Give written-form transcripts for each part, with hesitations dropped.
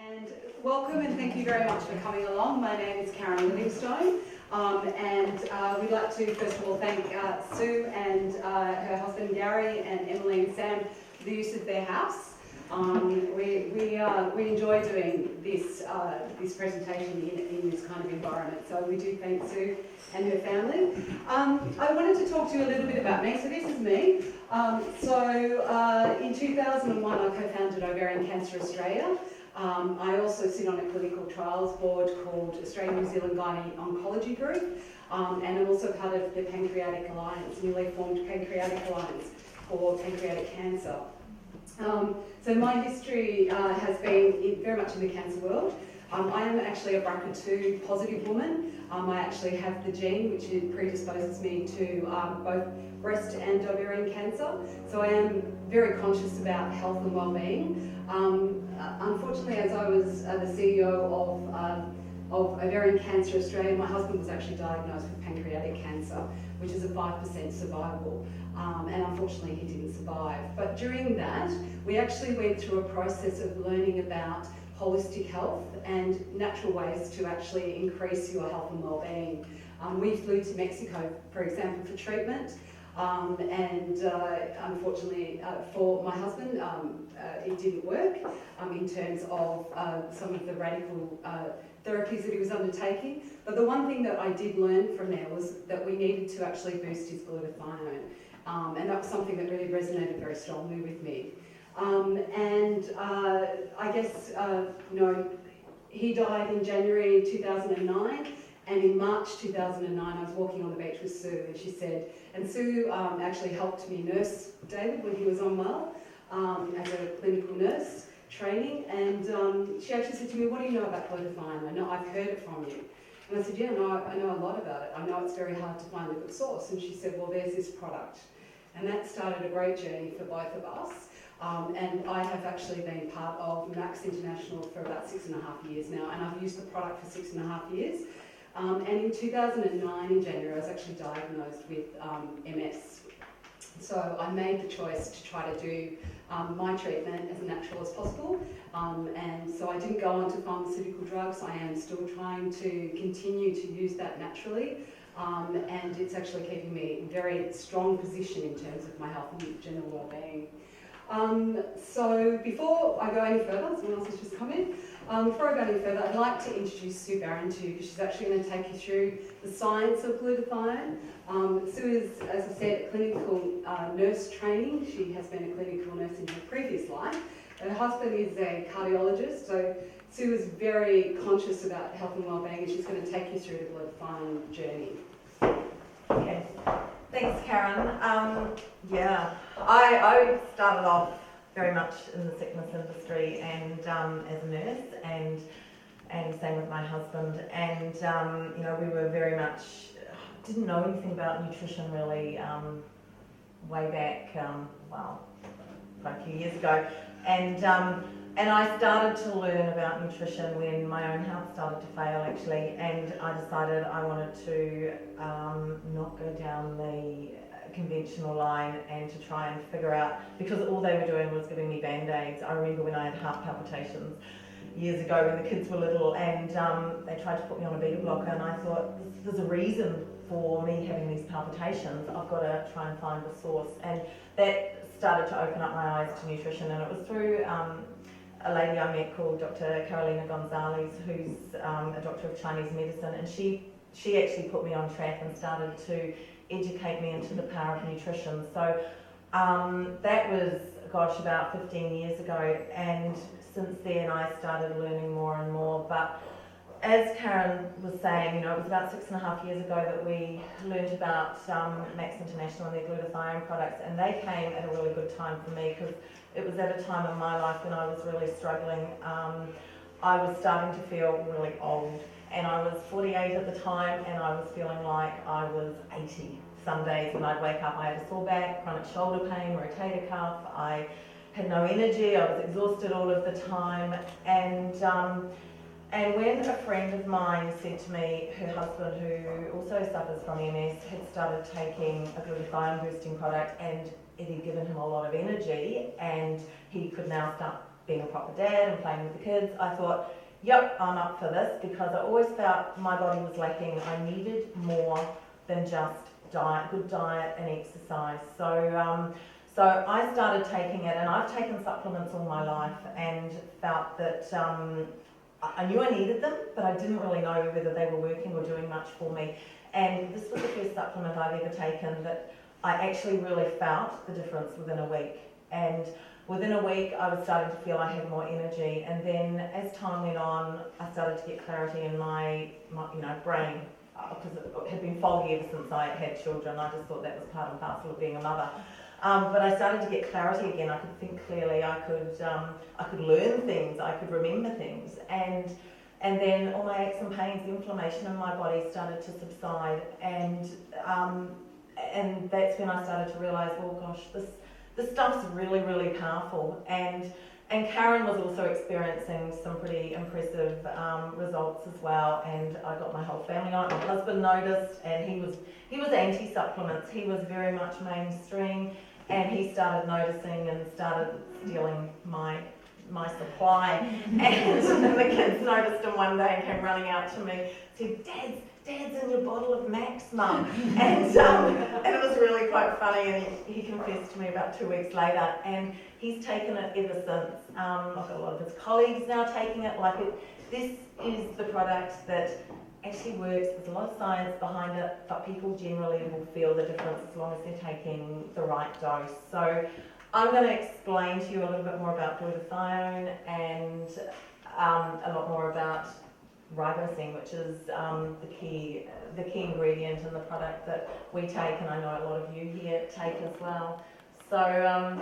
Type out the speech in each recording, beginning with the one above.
And welcome and thank you very much for coming along. My name is Karen Livingstone and we'd like to first of all thank Sue and her husband Gary and Emily and Sam for the use of their house. We enjoy doing this presentation in this kind of environment, so we do thank Sue and her family. I wanted to talk to you a little bit about me. So this is me. In 2001 I co-founded Ovarian Cancer Australia. I also sit on a clinical trials board called Australian New Zealand Gynae Oncology Group, and I'm also part of the Pancreatic Alliance, newly formed Pancreatic Alliance for pancreatic cancer. So my history has been very much in the cancer world. I am actually a BRCA2 positive woman. I actually have the gene which predisposes me to both breast and ovarian cancer. So I am very conscious about health and well-being. Unfortunately, as I was the CEO of Ovarian Cancer Australia, my husband was actually diagnosed with pancreatic cancer, which is a 5% survival. And unfortunately he didn't survive. But during that, we actually went through a process of learning about holistic health and natural ways to actually increase your health and well-being. We flew to Mexico, for example, for treatment. Unfortunately for my husband, it didn't work in terms of some of the radical therapies that he was undertaking. But the one thing that I did learn from there was that we needed to actually boost his glutathione. And that was something that really resonated very strongly with me. I guess, he died in January 2009, and in March 2009 I was walking on the beach with Sue, and she said, and Sue actually helped me nurse David when he was unwell as a clinical nurse training, and she actually said to me, "What do you know about glutathione? I know I've heard it from you." And I said, "Yeah, no, I know a lot about it. I know it's very hard to find a good source." And she said, "Well, there's this product." And that started a great journey for both of us. And I have actually been part of Max International for about 6.5 years now, and I've used the product for 6.5 years. And in 2009, in January, I was actually diagnosed with MS. So I made the choice to try to do my treatment as natural as possible. And so I didn't go on to pharmaceutical drugs. I am still trying to continue to use that naturally. And it's actually keeping me in a very strong position in terms of my health and general well-being. So before I go any further, someone else has just come in. Before I go any further, I'd like to introduce Sue Barron to you, because she's actually going to take you through the science of glutathione. Sue is, as I said, clinical nurse training. She has been a clinical nurse in her previous life. Her husband is a cardiologist, so Sue is very conscious about health and well-being, and she's going to take you through the glutathione journey. Okay, thanks Karen. I started off very much in the sickness industry and as a nurse, and same with my husband, and we were very much, didn't know anything about nutrition really way back, quite a few years ago, and I started to learn about nutrition when my own health started to fail actually, and I decided I wanted to not go down the conventional line and to try and figure out, because all they were doing was giving me band-aids. I remember when I had heart palpitations years ago when the kids were little, and they tried to put me on a beta blocker, and I thought, there's a reason for me having these palpitations. I've got to try and find the source, and that started to open up my eyes to nutrition, and it was through a lady I met called Dr. Carolina Gonzalez, who's a doctor of Chinese medicine, and she actually put me on track and started to educate me into the power of nutrition. So that was, about 15 years ago, and since then I started learning more and more. But as Karen was saying, it was about 6.5 years ago that we learned about Max International and their glutathione products, and they came at a really good time for me, because it was at a time in my life when I was really struggling. I was starting to feel really old, and I was 48 at the time, and I was feeling like I was 80. Some days when I'd wake up I had a sore back, chronic shoulder pain, rotator cuff, I had no energy, I was exhausted all of the time, and when a friend of mine said to me, her husband, who also suffers from MS, had started taking a glutathione boosting product, and it had given him a lot of energy, and he could now start being a proper dad and playing with the kids, I thought, yep, I'm up for this, because I always felt my body was lacking. I needed more than just good diet and exercise. So I started taking it, and I've taken supplements all my life and felt that I knew I needed them, but I didn't really know whether they were working or doing much for me. And this was the first supplement I've ever taken that I actually really felt the difference within a week. And within a week, I was starting to feel I had more energy. And then as time went on, I started to get clarity in my brain, because it had been foggy ever since I had children. I just thought that was part and parcel of being a mother. But I started to get clarity again. I could think clearly. I could learn things. I could remember things. And then all my aches and pains, the inflammation in my body started to subside. And that's when I started to realise, oh gosh, this stuff's really, really powerful. And Karen was also experiencing some pretty impressive results as well. And I got my whole family on it. My husband noticed, and he was anti-supplements. He was very much mainstream, and he started noticing and started stealing my supply. And the kids noticed him one day and came running out to me, said, Dad's in your bottle of Max, Mum. And it was really quite funny, and he confessed to me about 2 weeks later, and he's taken it ever since. I've got a lot of his colleagues now taking it. This is the product that actually works. There's a lot of science behind it, but people generally will feel the difference as long as they're taking the right dose. So I'm going to explain to you a little bit more about glutathione and a lot more about ribosine, which is the key ingredient in the product that we take, and I know a lot of you here take as well. So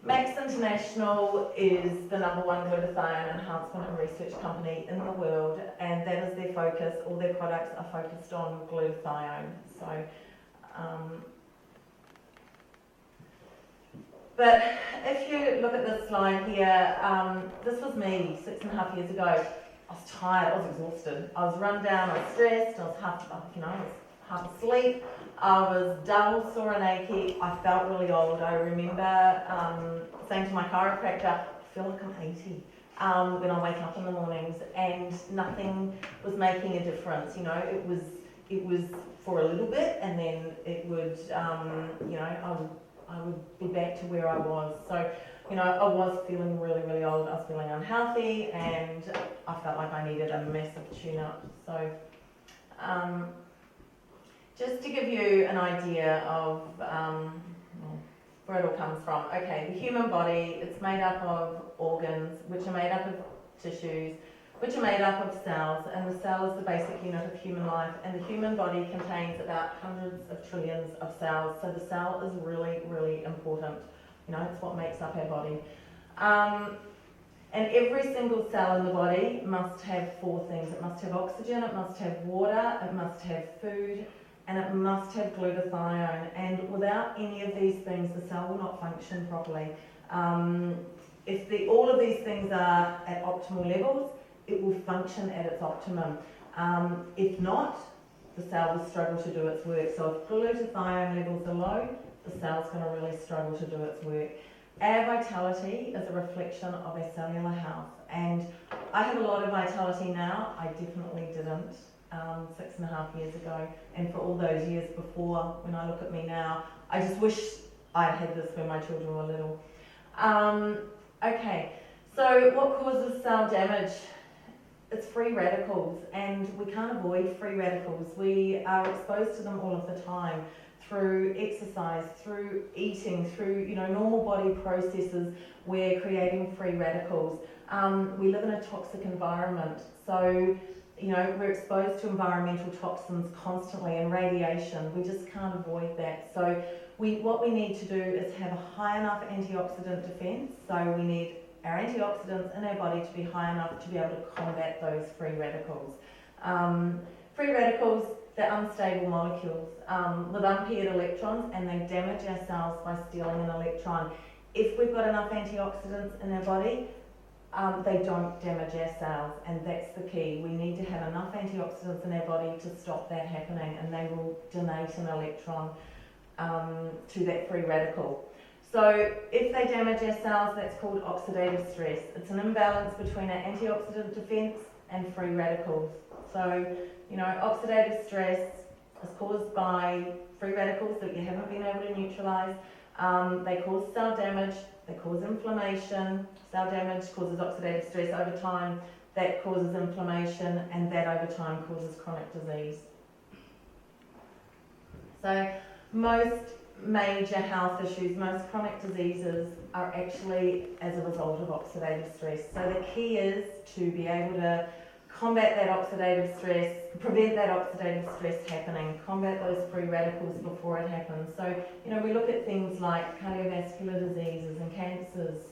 Max International is the #1 glutathione enhancement and research company in the world, and that is their focus. All their products are focused on glutathione. So, but if you look at this slide here, this was me 6.5 years ago. I was tired, I was exhausted, I was run down, I was stressed, I was half asleep, I was dull, sore and achy, I felt really old. I remember saying to my chiropractor, I feel like I'm 80 when I wake up in the mornings, and nothing was making a difference. It was for a little bit, and then it would, I would be back to where I was. So, I was feeling really, really old. I was feeling unhealthy, and I felt like I needed a massive tune-up. So, just to give you an idea of where it all comes from. Okay, the human body, it's made up of organs, which are made up of tissues, which are made up of cells, and the cell is the basic unit of human life, and the human body contains about hundreds of trillions of cells, so the cell is really, really important. It's what makes up our body. And every single cell in the body must have 4 things. It must have oxygen, it must have water, it must have food, and it must have glutathione. And without any of these things, the cell will not function properly. If all of these things are at optimal levels, it will function at its optimum. If not, the cell will struggle to do its work. So if glutathione levels are low, the cell's going to really struggle to do its work. Our vitality is a reflection of our cellular health, and I have a lot of vitality now. I definitely didn't 6.5 years ago, and for all those years before. When I look at me now, I just wish I had this when my children were little. Okay, so what causes cell damage? It's free radicals, and we can't avoid free radicals. We are exposed to them all of the time, through exercise, through eating, through normal body processes. We're creating free radicals. We live in a toxic environment, so we're exposed to environmental toxins constantly, and radiation. We just can't avoid that. So what we need to do is have a high enough antioxidant defense. So we need our antioxidants in our body to be high enough to be able to combat those free radicals. Free radicals, they're unstable molecules with unpaired electrons, and they damage our cells by stealing an electron. If we've got enough antioxidants in our body, they don't damage our cells, and that's the key. We need to have enough antioxidants in our body to stop that happening, and they will donate an electron to that free radical. So if they damage our cells, that's called oxidative stress. It's an imbalance between our antioxidant defense and free radicals. So, you know, oxidative stress is caused by free radicals that you haven't been able to neutralize. They cause cell damage, they cause inflammation. Cell damage causes oxidative stress over time, that causes inflammation, and that over time causes chronic disease. So most major health issues, most chronic diseases are actually as a result of oxidative stress. So the key is to be able to combat that oxidative stress, prevent that oxidative stress happening, combat those free radicals before it happens. So, you know, we look at things like cardiovascular diseases and cancers,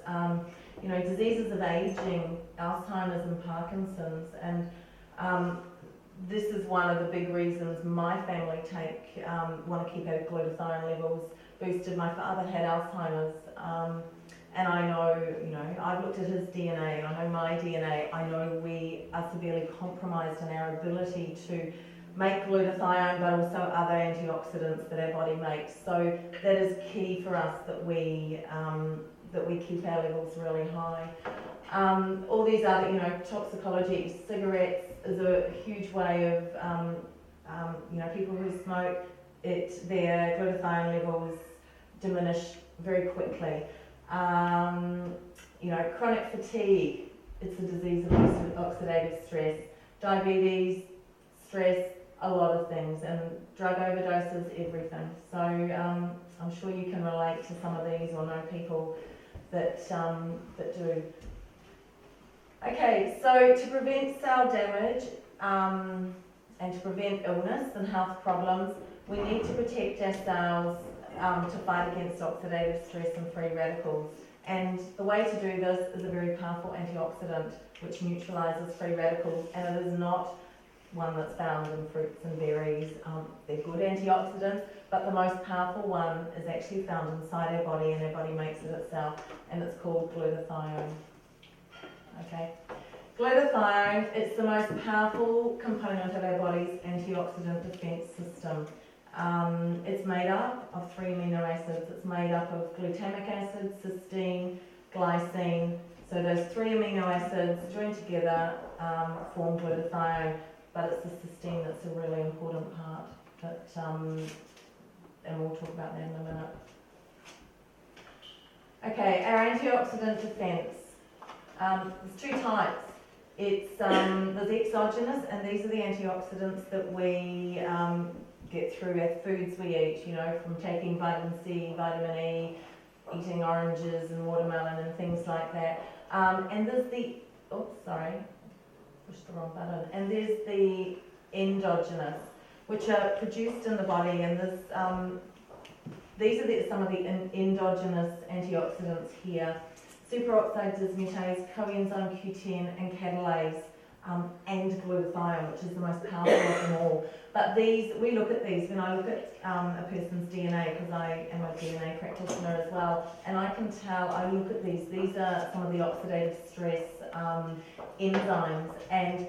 you know, diseases of aging, Alzheimer's and Parkinson's, and this is one of the big reasons my family want to keep our glutathione levels boosted. My father had Alzheimer's, and I know, you know, I've looked at his DNA and I know my DNA. I know we are severely compromised in our ability to make glutathione, but also other antioxidants that our body makes. So that is key for us that we keep our levels really high. All these other, you know, toxicology, cigarettes is a huge way of, you know, people who smoke, their glutathione levels diminish very quickly. You know, chronic fatigue, it's a disease of oxidative stress. Diabetes, stress, a lot of things, and drug overdoses, everything. So I'm sure you can relate to some of these or know people that do. Okay, so to prevent cell damage and to prevent illness and health problems, we need to protect our cells to fight against oxidative stress and free radicals. And the way to do this is a very powerful antioxidant which neutralises free radicals, and it is not one that's found in fruits and berries. They're good antioxidants, but the most powerful one is actually found inside our body, and our body makes it itself, and it's called glutathione. Okay, glutathione, it's the most powerful component of our body's antioxidant defense system. It's made up of 3 amino acids. It's made up of glutamic acid, cysteine, glycine. So those 3 amino acids joined together form glutathione, but it's the cysteine that's a really important part. That, and we'll talk about that in a minute. Okay, our antioxidant defense. There's 2 types. It's there's exogenous, and these are the antioxidants that we get through our foods we eat, you know, from taking vitamin C, vitamin E, eating oranges and watermelon and things like that. And there's the, pushed the wrong button. And there's the endogenous, which are produced in the body, and there's, these are some of the endogenous antioxidants here. Superoxide dismutase, coenzyme Q10 and catalase, and glutathione, which is the most powerful of them all. But these, we look at these when I look at a person's DNA, because I am a DNA practitioner as well, and I can tell, I look at these are some of the oxidative stress enzymes, and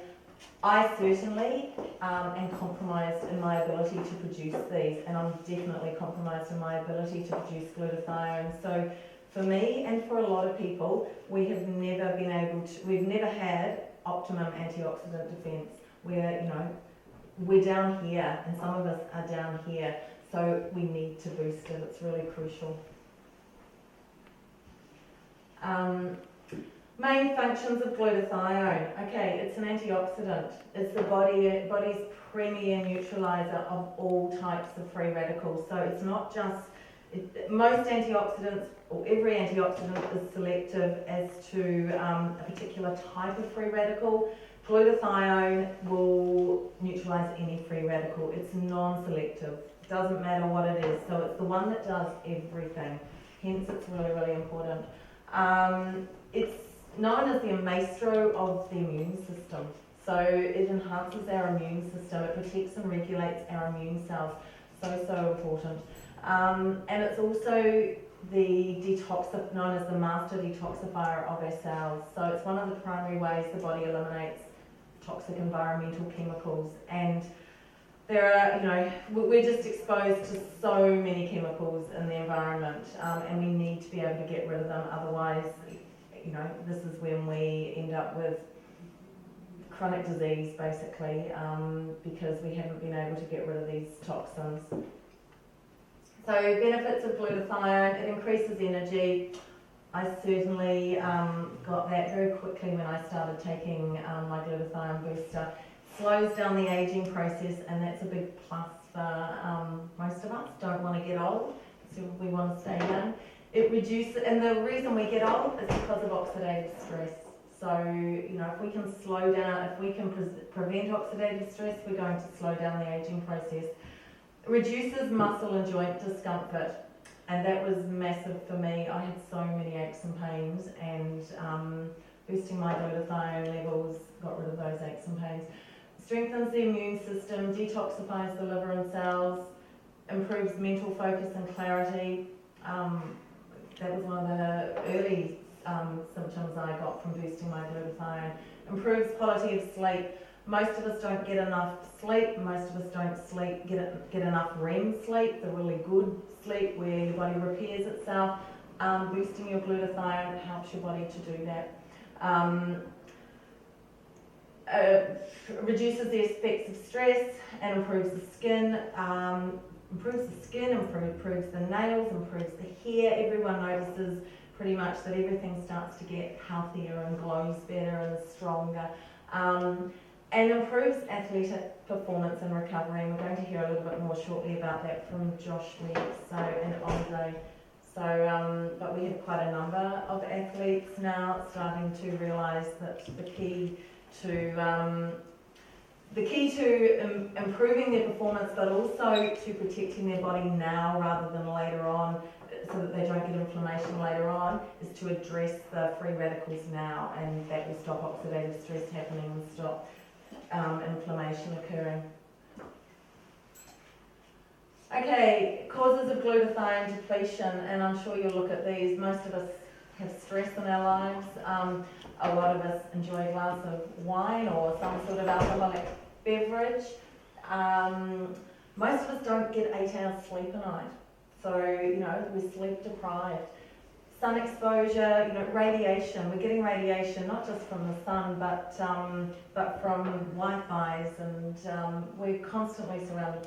I certainly am compromised in my ability to produce these, and I'm definitely compromised in my ability to produce glutathione. So for me and for a lot of people, we have never been able to, we've never had optimum antioxidant defense. We're down here, and some of us are down here, so we need to boost it. It's really crucial. Main functions of glutathione. Okay, it's an antioxidant. It's the body's premier neutralizer of all types of free radicals. So it's not just, most antioxidants, or every antioxidant is selective as to a particular type of free radical. Glutathione will neutralize any free radical. It's non-selective. Doesn't matter what it is. So it's the one that does everything. Hence, it's really, really important. It's known as the maestro of the immune system. So it enhances our immune system. It protects and regulates our immune cells. So important. And it's also known as the master detoxifier of our cells. So it's one of the primary ways the body eliminates toxic environmental chemicals. And there are, we're just exposed to so many chemicals in the environment, and we need to be able to get rid of them. Otherwise, this is when we end up with chronic disease, basically, because we haven't been able to get rid of these toxins. So benefits of glutathione: it increases energy. I certainly got that very quickly when I started taking my glutathione booster. Slows down the aging process, and that's a big plus for most of us. Don't want to get old, so we want to stay young. It reduces, and the reason we get old is because of oxidative stress. So, if we can slow down, if we can prevent oxidative stress, we're going to slow down the aging process. It reduces muscle and joint discomfort, and that was massive for me. I had so many aches and pains, and boosting my glutathione levels got rid of those aches and pains. Strengthens the immune system, detoxifies the liver and cells, improves mental focus and clarity. That was one of the early symptoms I got from boosting my glutathione. Improves quality of sleep. Most of us don't get enough sleep. Most of us don't get enough REM sleep, the really good sleep where your body repairs itself. Boosting your glutathione helps your body to do that. Reduces the effects of stress and improves the skin. Improves the nails, improves the hair. Everyone notices pretty much that everything starts to get healthier and glows better and is stronger. And improves athletic performance and recovery. And we're going to hear a little bit more shortly about that from Josh Weeks and Andre. But we have quite a number of athletes now starting to realise that the key to improving their performance, but also to protecting their body now rather than later on, so that they don't get inflammation later on, is to address the free radicals now, and that will stop oxidative stress happening and stop inflammation occurring. Okay, causes of glutathione depletion, and I'm sure you'll look at these. Most of us have stress in our lives. A lot of us enjoy a glass of wine or some sort of alcoholic beverage. Most of us don't get 8 hours sleep a night, so we're sleep deprived. Sun exposure, radiation. We're getting radiation not just from the sun, but from Wi-Fi's, and we're constantly surrounded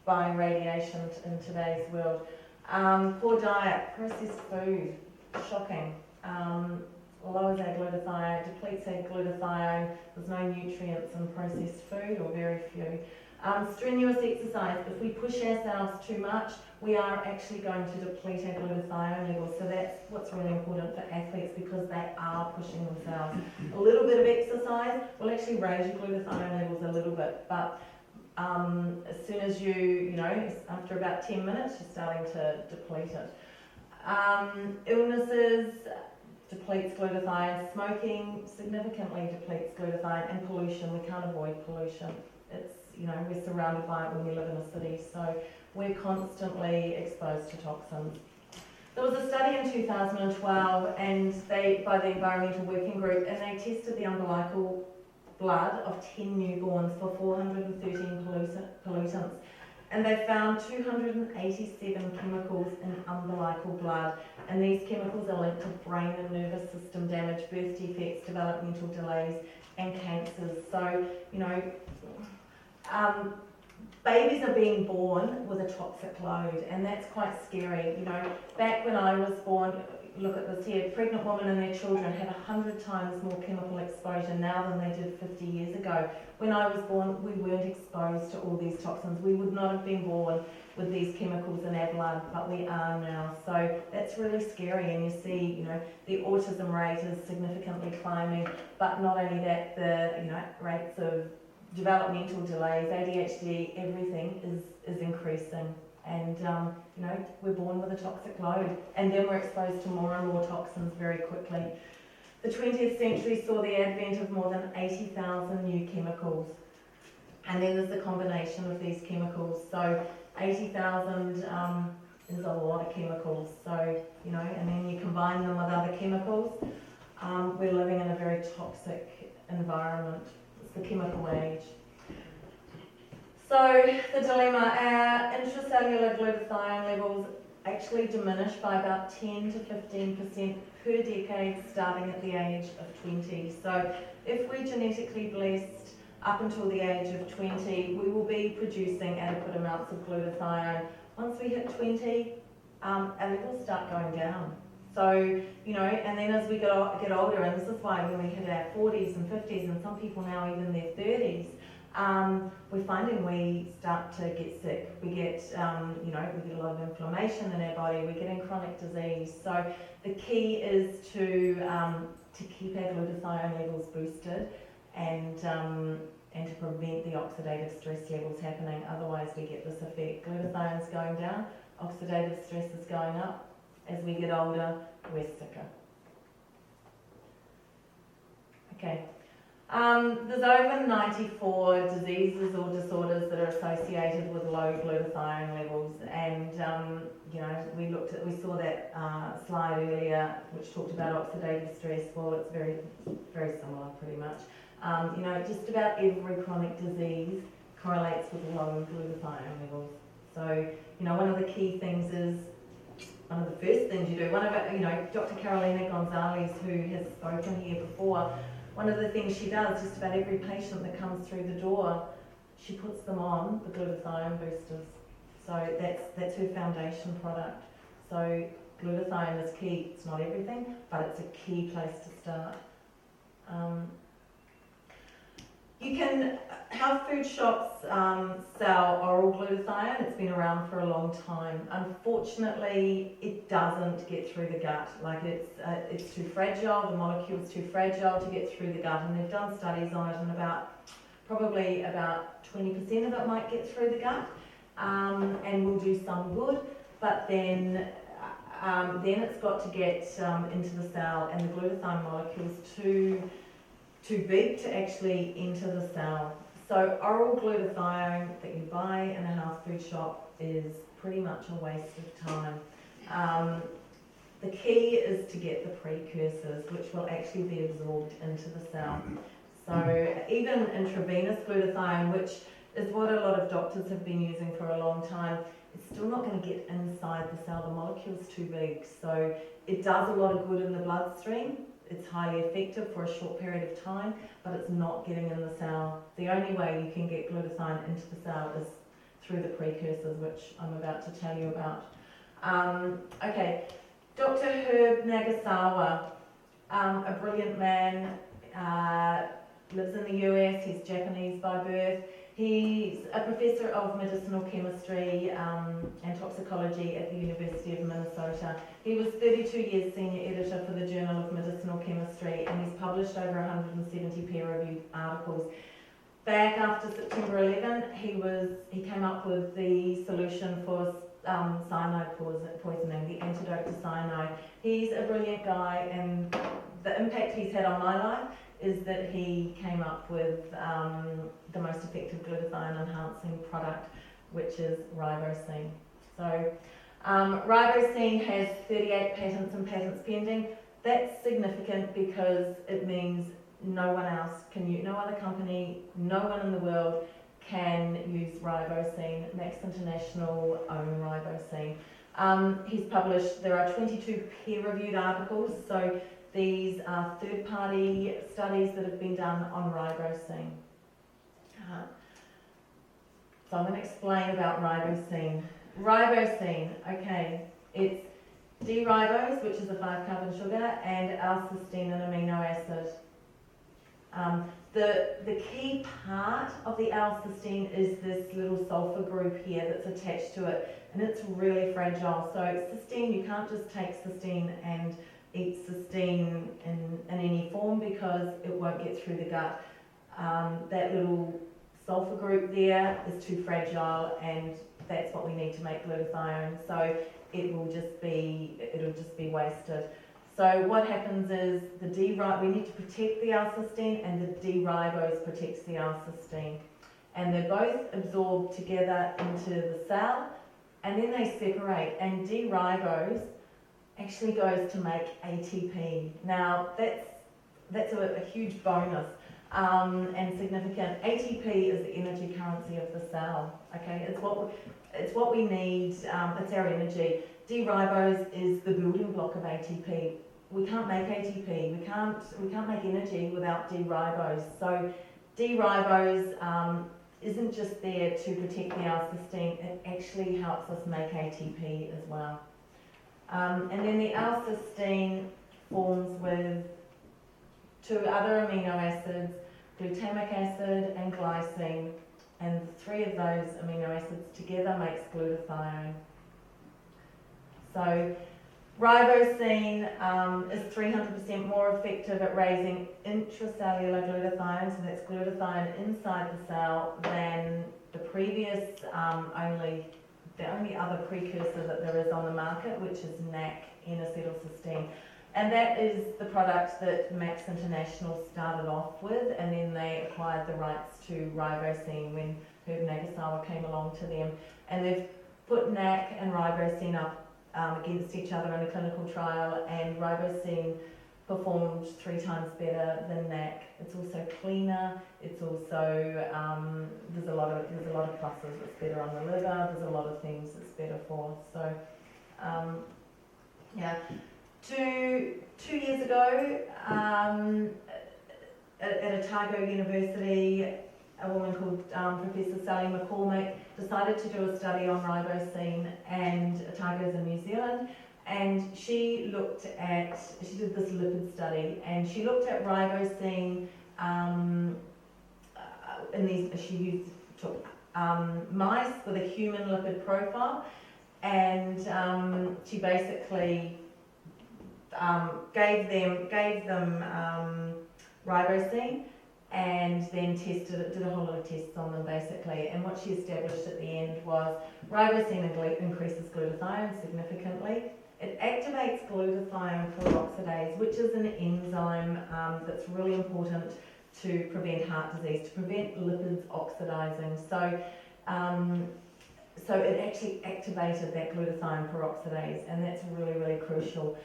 by radiation in today's world. Poor diet, processed food, shocking. Lowers our glutathione, depletes our glutathione. There's no nutrients in processed food, or very few. Strenuous exercise. If we push ourselves too much, we are actually going to deplete our glutathione levels. So that's what's really important for athletes, because they are pushing themselves. A little bit of exercise will actually raise your glutathione levels a little bit, but as soon as after about 10 minutes, you're starting to deplete it. Illnesses, depletes glutathione. Smoking significantly depletes glutathione, and pollution. We can't avoid pollution. It's, we're surrounded by it when we live in a city, so we're constantly exposed to toxins. There was a study in 2012 by the Environmental Working Group, and they tested the umbilical blood of 10 newborns for 413 pollutants. And they found 287 chemicals in umbilical blood, and these chemicals are linked to brain and nervous system damage, birth defects, developmental delays, and cancers. So, babies are being born with a toxic load, and that's quite scary. Back when I was born, look at this here, pregnant women and their children have 100 times more chemical exposure now than they did 50 years ago. When I was born, we weren't exposed to all these toxins. We would not have been born with these chemicals in our blood, but we are now. So that's really scary, and you see, the autism rate is significantly climbing, but not only that, the rates of developmental delays, ADHD, everything is increasing. And we're born with a toxic load, and then we're exposed to more and more toxins very quickly. The 20th century saw the advent of more than 80,000 new chemicals, and then there's the combination of these chemicals. So 80,000 is a lot of chemicals. So and then you combine them with other chemicals. We're living in a very toxic environment. It's the chemical age. So the dilemma, our intracellular glutathione levels actually diminish by about 10 to 15% per decade starting at the age of 20. So if we're genetically blessed up until the age of 20, we will be producing adequate amounts of glutathione. Once we hit 20, our levels start going down. So, you know, and then as we get older, and this is why when we hit our 40s and 50s, and some people now even their 30s, we're finding we start to get sick. We get, you know, we get a lot of inflammation in our body. We're getting chronic disease. So the key is to keep our glutathione levels boosted, and to prevent the oxidative stress levels happening. Otherwise, we get this effect: glutathione's going down, oxidative stress is going up. As we get older, we're sicker. Okay. There's over 94 diseases or disorders that are associated with low glutathione levels, and you know, we saw that slide earlier, which talked about oxidative stress. Well, it's very, very similar, pretty much. You know, just about every chronic disease correlates with low glutathione levels. So, you know, one of the key things is, one of the first things you do, you know, Dr. Carolina Gonzalez, who has spoken here before, one of the things she does, just about every patient that comes through the door, she puts them on the glutathione boosters. So that's her foundation product. So glutathione is key. It's not everything, but it's a key place to start. You can, health food shops sell oral glutathione. It's been around for a long time. Unfortunately, it doesn't get through the gut. Like it's too fragile, the molecule's too fragile to get through the gut. And they've done studies on it, and probably about 20% of it might get through the gut and will do some good. But then it's got to get into the cell, and the glutathione molecule's too big to actually enter the cell. So oral glutathione that you buy in a health food shop is pretty much a waste of time. The key is to get the precursors, which will actually be absorbed into the cell. So even intravenous glutathione, which is what a lot of doctors have been using for a long time, it's still not going to get inside the cell. The molecule's too big. So it does a lot of good in the bloodstream. It's highly effective for a short period of time, but it's not getting in the cell. The only way you can get glutathione into the cell is through the precursors, which I'm about to tell you about. Okay, Dr. Herb Nagasawa, a brilliant man, lives in the US, he's Japanese by birth. He's a professor of medicinal chemistry and toxicology at the University of Minnesota. He was 32 years senior editor for the Journal of Medicinal Chemistry, and he's published over 170 peer-reviewed articles. Back after September 11, he came up with the solution for cyanide poisoning, the antidote to cyanide. He's a brilliant guy, and the impact he's had on my life is that he came up with the most effective glutathione enhancing product, which is ribosine. So ribosine has 38 patents and patents pending. That's significant because it means no one else no other company, no one in the world can use ribosine. Max International own ribosine. There are 22 peer-reviewed articles, so these are third-party studies that have been done on ribosine. So I'm going to explain about ribosine. Ribosine, okay, it's D-ribose, which is a 5-carbon sugar, and L-cysteine, an amino acid. The key part of the L-cysteine is this little sulfur group here that's attached to it, and it's really fragile. So cysteine, you can't just take cysteine and eat cysteine in any form because it won't get through the gut. That little sulfur group there is too fragile, and that's what we need to make glutathione. So it'll just be wasted. So what happens is we need to protect the L-cysteine, and the D-ribose protects the L-cysteine, and they're both absorbed together into the cell, and then they separate. And D-ribose actually goes to make ATP. Now that's a huge bonus. and significant. ATP is the energy currency of the cell. Okay, it's what we need. It's our energy. D-ribose is the building block of ATP. We can't make ATP. We can't make energy without D-ribose. So D-ribose isn't just there to protect the L-cysteine. It actually helps us make ATP as well. And then the L-cysteine forms with two other amino acids, glutamic acid and glycine, and the three of those amino acids together makes glutathione. So ribosine is 300% more effective at raising intracellular glutathione, so that's glutathione inside the cell, than the previous the only other precursor that there is on the market, which is NAC, N-acetylcysteine. And that is the product that Max International started off with, and then they acquired the rights to ribosine when Herb Nagasawa came along to them. And they've put NAC and ribosine up against each other in a clinical trial, and ribosine performed 3 times better than NAC. It's also cleaner. It's also there's a lot of pluses. It's better on the liver. There's a lot of things it's better for. So yeah. Two years ago, at Otago University, a woman called Professor Sally McCormick decided to do a study on ribosine, and Otago's in New Zealand, and she did this lipid study, and she looked at ribosine she took mice with a human lipid profile, and she basically gave them ribosine, and then did a whole lot of tests on them basically. And what she established at the end was ribosine increases glutathione significantly. It activates glutathione peroxidase, which is an enzyme that's really important to prevent heart disease, to prevent lipids oxidizing. So it actually activated that glutathione peroxidase, and that's really, really crucial.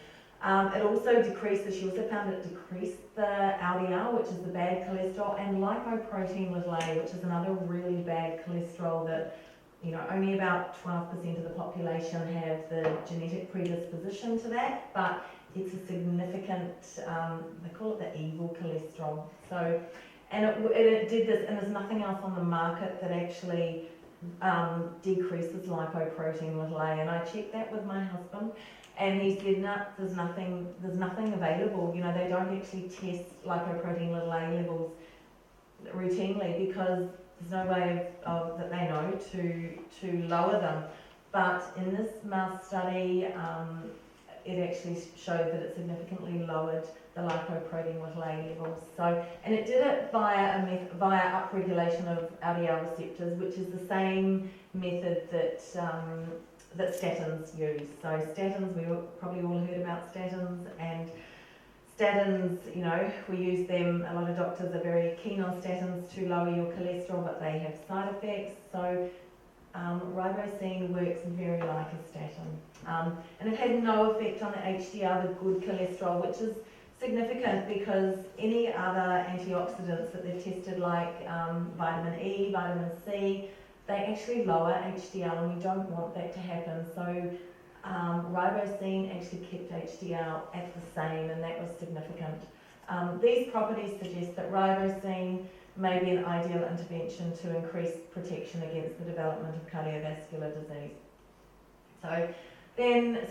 It also she also found it decreased the LDL, which is the bad cholesterol, and lipoprotein little a, which is another really bad cholesterol that, only about 12% of the population have the genetic predisposition to that, but it's a significant, they call it the evil cholesterol. So, and it did this, and there's nothing else on the market that actually decreases lipoprotein little a, and I checked that with my husband. And he said, no, there's nothing available. They don't actually test lipoprotein little a levels routinely because there's no way that they know to lower them. But in this mouse study, it actually showed that it significantly lowered the lipoprotein little a levels. So, and it did it via upregulation of LDL receptors, which is the same method that statins use. So statins, we probably all heard about statins, and statins, we use them. A lot of doctors are very keen on statins to lower your cholesterol, but they have side effects. So ribosine works very like a statin. And it had no effect on the HDL, the good cholesterol, which is significant because any other antioxidants that they've tested, like vitamin E, vitamin C, they actually lower HDL, and we don't want that to happen. So ribosine actually kept HDL at the same, and that was significant. These properties suggest that ribosine may be an ideal intervention to increase protection against the development of cardiovascular disease. So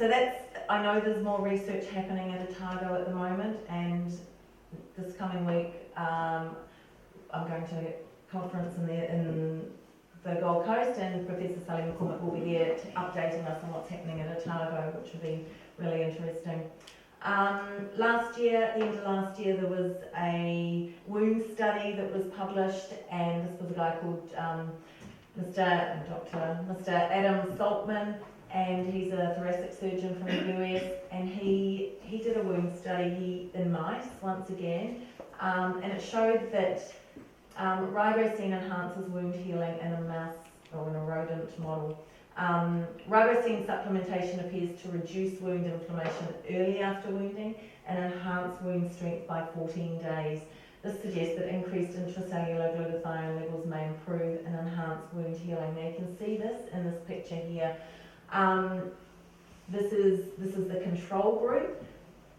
that's, I know there's more research happening at Otago at the moment, and this coming week I'm going to a conference in the Gold Coast, and Professor Sally McCormick will be there updating us on what's happening at Otago, which will be really interesting. Last year, at the end of last year, there was a wound study that was published, and this was a guy called Mr. Adam Saltman, and he's a thoracic surgeon from the US, and he did a wound study in mice once again, and it showed that ribosine enhances wound healing in a mouse or in a rodent model. Ribosine supplementation appears to reduce wound inflammation early after wounding and enhance wound strength by 14 days. This suggests that increased intracellular glutathione levels may improve and enhance wound healing. Now you can see this in this picture here. This is the control group.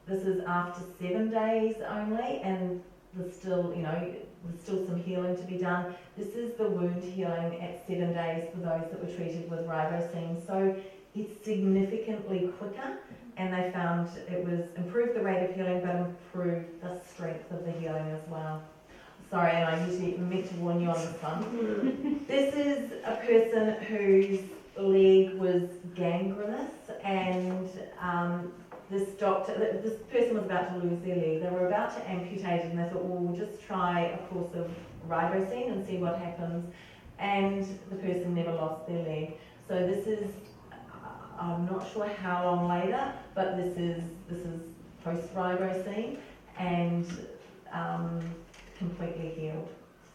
This is after 7 days only, and there's still, there's still some healing to be done. This is the wound healing at 7 days for those that were treated with ribosine. So it's significantly quicker, and they found it was improved the rate of healing, but improved the strength of the healing as well. Sorry, and I usually meant to warn you on this one. This is a person whose leg was gangrenous, and this person was about to lose their leg. They were about to amputate it, and they thought, well, we'll just try a course of ribosine and see what happens. And the person never lost their leg. So this is, I'm not sure how long later, but this is post-ribosine and completely healed.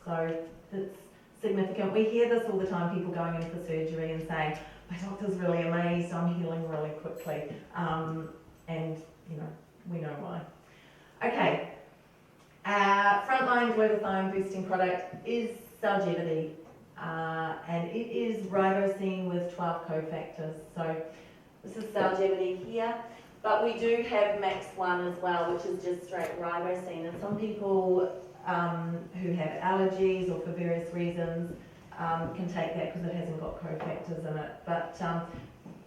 So it's significant. We hear this all the time, people going in for surgery and saying, my doctor's really amazed, I'm healing really quickly. And we know why. Okay, frontline glutathione boosting product is Salgevity, and it is ribosine with 12 cofactors. So this is Salgevity here, but we do have Max 1 as well, which is just straight ribosine. And some people who have allergies or for various reasons can take that because it hasn't got cofactors in it. But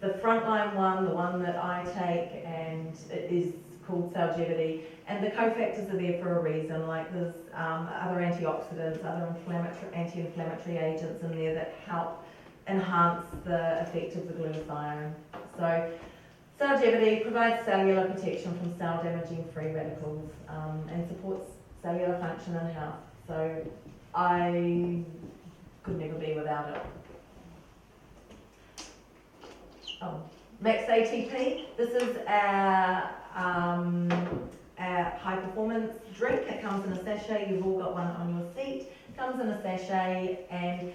the frontline one, the one that I take, and it is called Salgevity, and the cofactors are there for a reason. Like there's other antioxidants, other anti-inflammatory agents in there that help enhance the effect of the glutathione. So Salgevity provides cellular protection from cell-damaging free radicals and supports cellular function and health. So I could never be without it. Oh, Max ATP. This is our high performance drink. It comes in a sachet. You've all got one on your seat. It comes in a sachet, and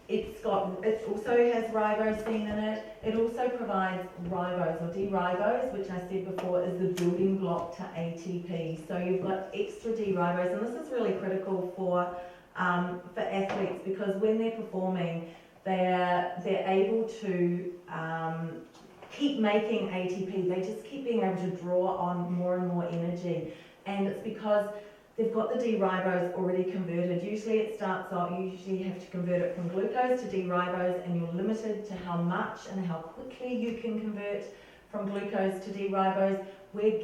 it also has ribosine in it. It also provides ribose or D-ribose, which I said before is the building block to ATP. So you've got extra D-ribose, and this is really critical for athletes, because when they're performing, they're able to keep making ATP. They just keep being able to draw on more and more energy, and it's because they've got the D-ribose already converted. Usually it starts off, you usually have to convert it from glucose to D-ribose, and you're limited to how much and how quickly you can convert from glucose to D-ribose. We're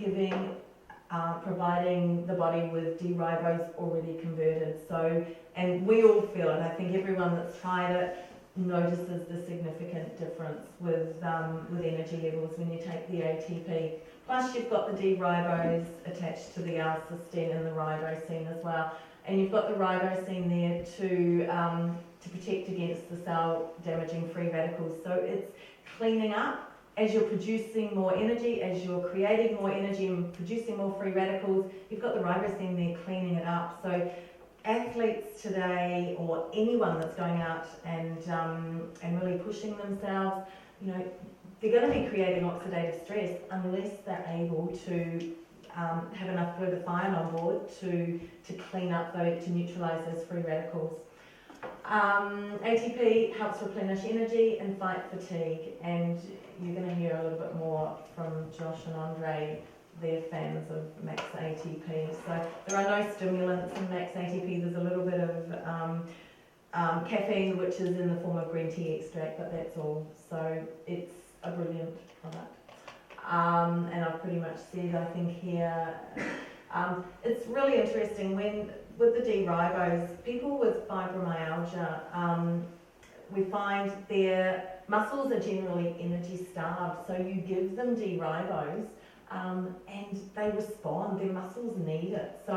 providing the body with D-ribose already converted. So, and we all feel it. I think everyone that's tried it notices the significant difference with energy levels when you take the ATP. Plus you've got the D-ribose attached to the L-cysteine and the ribosine as well. And you've got the ribosine there to protect against the cell-damaging free radicals. So it's cleaning up as you're producing more energy, as you're creating more energy and producing more free radicals. You've got the ribosine there cleaning it up. So athletes today, or anyone that's going out and really pushing themselves, they're going to be creating oxidative stress unless they're able to have enough glutathione on board to clean up to neutralise those free radicals. ATP helps replenish energy and fight fatigue, and you're going to hear a little bit more from Josh and Andre. They're fans of Max ATP. So there are no stimulants in Max ATP. There's a little bit of caffeine, which is in the form of green tea extract, but that's all. So it's a brilliant product. And I've pretty much said, I think here, it's really interesting with the D-ribose, people with fibromyalgia, we find their muscles are generally energy starved. So you give them D-ribose, and they respond, their muscles need it. So,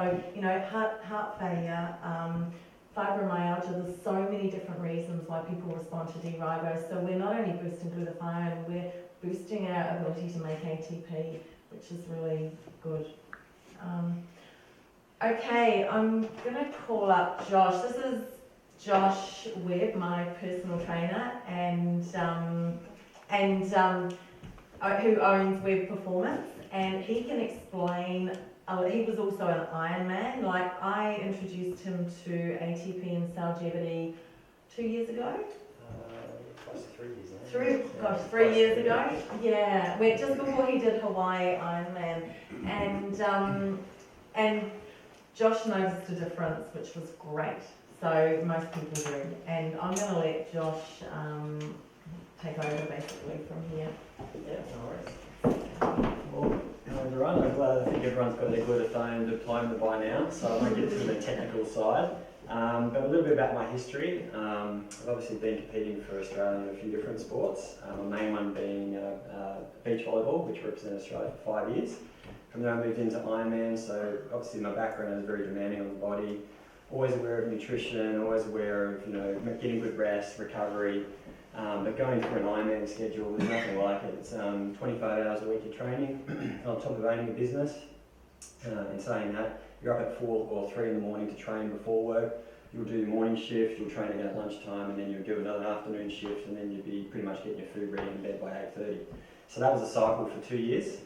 heart failure, fibromyalgia, there's so many different reasons why people respond to D-ribose. So we're not only boosting glutathione, we're boosting our ability to make ATP, which is really good. Okay, I'm going to call up Josh. This is Josh Webb, my personal trainer, and who owns Webb Performance, and he can explain he was also an Ironman. Like, I introduced him to ATP and Saljevity 2 years ago. Close to 3 years now. 3 years ago. Yeah, just before he did Hawaii Ironman, and Josh noticed a difference, which was great. So most people do, and I'm going to let Josh take over basically from here. Yeah, no worries. Well, hello everyone. I think everyone's got their glutathione diploma by now, so I won't get to the technical side. But a little bit about my history. I've obviously been competing for Australia in a few different sports. My main one being beach volleyball, which represented Australia for 5 years. From there I moved into Ironman, so obviously my background is very demanding on the body. Always aware of nutrition, always aware of getting good rest, recovery. But going through an Ironman schedule, there's nothing like it. It's 25 hours a week of training on top of owning a business. In saying that, you're up at 4 or 3 in the morning to train before work. You'll do your morning shift, you'll train again at lunchtime, and then you'll do another afternoon shift, and then you'll be pretty much getting your food ready in bed by 8:30. So that was a cycle for 2 years.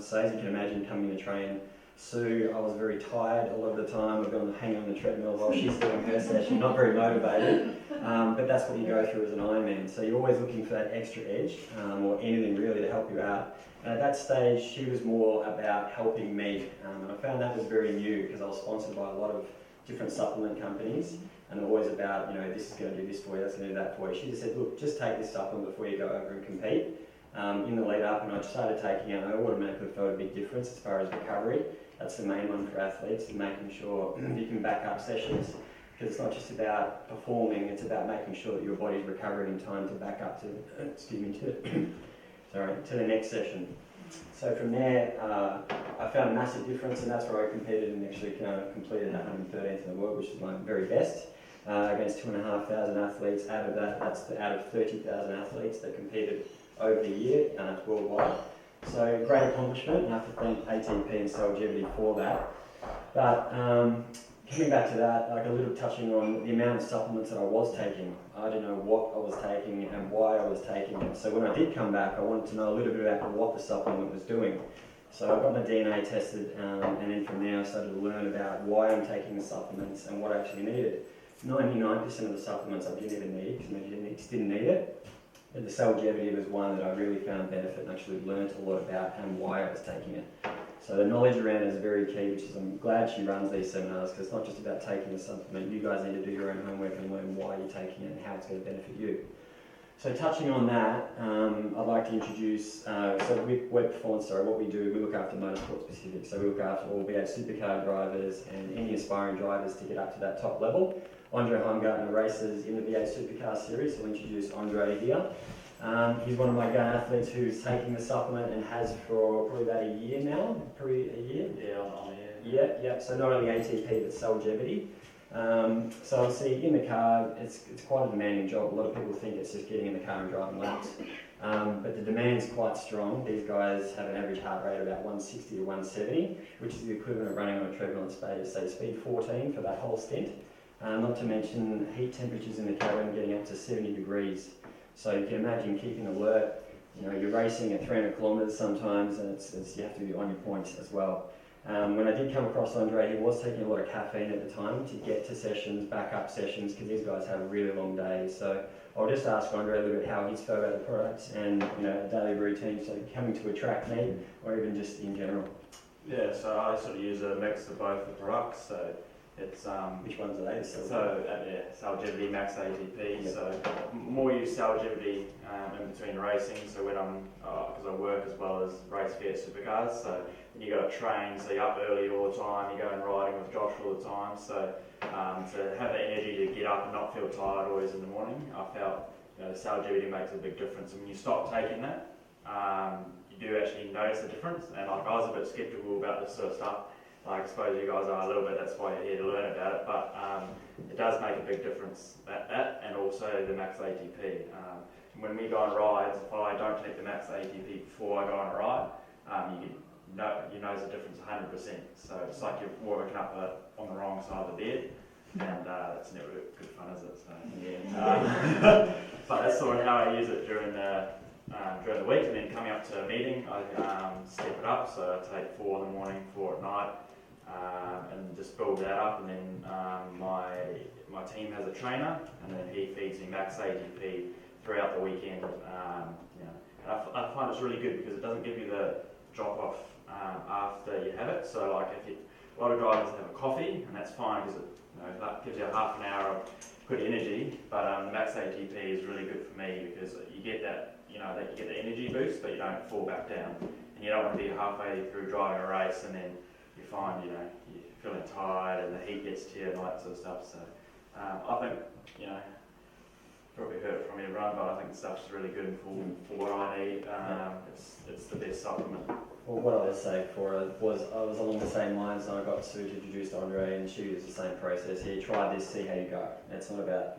So as you can imagine, coming to train Sue, I was very tired a lot of the time. I've been hanging on the treadmill while she's doing her session, not very motivated. But that's what you go through as an Ironman. So you're always looking for that extra edge, or anything really to help you out. And at that stage, she was more about helping me. And I found that was very new because I was sponsored by a lot of different supplement companies. And always about, this is going to do this for you, that's going to do that for you. She just said, look, just take this supplement before you go over and compete. In the lead up, and I started taking it, and I automatically felt a big difference as far as recovery. That's the main one for athletes, making sure you can back up sessions, because it's not just about performing, it's about making sure that your body's recovering in time to back up to the next session. So from there, I found a massive difference, and that's where I competed and actually completed 113th in the world, which is my very best, against 2,500 athletes. Out of that, that's out of 30,000 athletes that competed over the year, and it's worldwide. So great accomplishment, and I have to thank ATP and Saljevity for that. But coming back to that, like a little touching on the amount of supplements that I was taking. I didn't know what I was taking and why I was taking it. So when I did come back, I wanted to know a little bit about what the supplement was doing. So I got my DNA tested, and then from there I started to learn about why I'm taking the supplements and what I actually needed. 99% of the supplements I didn't even need, because my genetics didn't need it. But the Saljevity was one that I really found benefit and actually learnt a lot about and why I was taking it. So the knowledge around it is very key, which is I'm glad she runs these seminars, because it's not just about taking the supplement. You guys need to do your own homework and learn why you're taking it and how it's going to benefit you. So touching on that, I'd like to introduce, so with Web Performance, what we do, we look after motorsport specific. So we look after all V8 supercar drivers and any aspiring drivers to get up to that top level. Andre Heimgartner races in the V8 Supercar Series, so I'll introduce Andre here. He's one of my young athletes who's taking the supplement and has for probably about a year now. Probably a year? Yeah, I'm on here. Yeah. So not only ATP but Saljevity. So obviously in the car, it's quite a demanding job. A lot of people think it's just getting in the car and driving laps. But the demand's quite strong. These guys have an average heart rate of about 160 to 170, which is the equivalent of running on a treadmill at speed 14 for that whole stint. Not to mention heat temperatures in the cabin getting up to 70 degrees. So you can imagine keeping alert. You're racing at 300 kilometres sometimes, and you have to be on your points as well. When I did come across Andre, he was taking a lot of caffeine at the time to get to sessions, backup sessions, because these guys have really long days. So I'll just ask Andre a little bit how he's felt about the products and a daily routine, so coming to a track meet or even just in general. Yeah, so I sort of use a mix of both the products. So it's Which ones are they? Saljevity, Max ATP. Yep. So more use Saljevity in between racing. So when I'm because I work as well as race V8 supercars. So you got to train. So you're up early all the time. You're going riding with Josh all the time. So to have the energy to get up and not feel tired always in the morning, I felt Saljevity makes a big difference. And when you stop taking that, you do actually notice the difference. And I was a bit skeptical about this sort of stuff. I suppose you guys are a little bit, that's why you're here to learn about it, but it does make a big difference, that and also the Max ATP. When we go on rides, if I don't take the Max ATP before I go on a ride, you notice the difference 100%. So it's like you're working up on the wrong side of the bed, and that's never good fun, is it? So, yeah. But that's sort of how I use it during the during the week, and then coming up to a meeting, I step it up. So I take 4 in the morning, 4 at night, and just build that up. And then my team has a trainer, and then he feeds me max ATP throughout the weekend. And I find it's really good because it doesn't give you the drop off after you have it. So like a lot of drivers have a coffee, and that's fine because that gives you a half an hour of good energy. But the max ATP is really good for me because you get that you get the energy boost, but you don't fall back down. And you don't want to be halfway through driving a race and then you find you're feeling tired and the heat gets to you and all that sort of stuff. So I think probably heard it from everyone, but I think the stuff's really good for what I need. It's the best supplement. Well, what I was saying before was I was along the same lines, and I got Sue to introduce Andre, and she used the same process. Here, try this, see how you go. It's not about